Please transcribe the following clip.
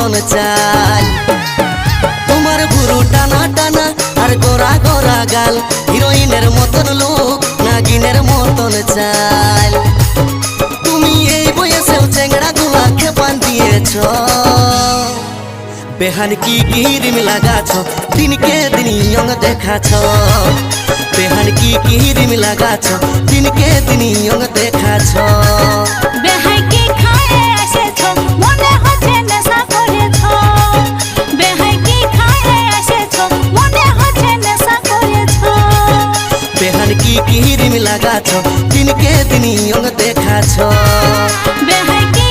মতন চাল তোমার ভুরু টানা টানা আর গোরা গোরা গাল হিরোইনের মতন লুক নাগিনের মতন চাল তুমি এই বয়সেও চেংড়া গুলা খেপান দিয়েছ বেহান কি কিরিম লাগাছ দিনকে দিন ইয়ং দেখাছ বেহান কি কিরিম লাগাছ দিনকে দিন ইয়ং দেখাছ বেহাই কি খায়ে এসেছ মনে হচ্ছে নেশা করেছ বেহাই কি খায়ে এসেছ মনে হচ্ছে নেশা করেছ বেহান কি কিরিম লাগাছ দিনকে দিন ইয়ং দেখাছ বেহাই কি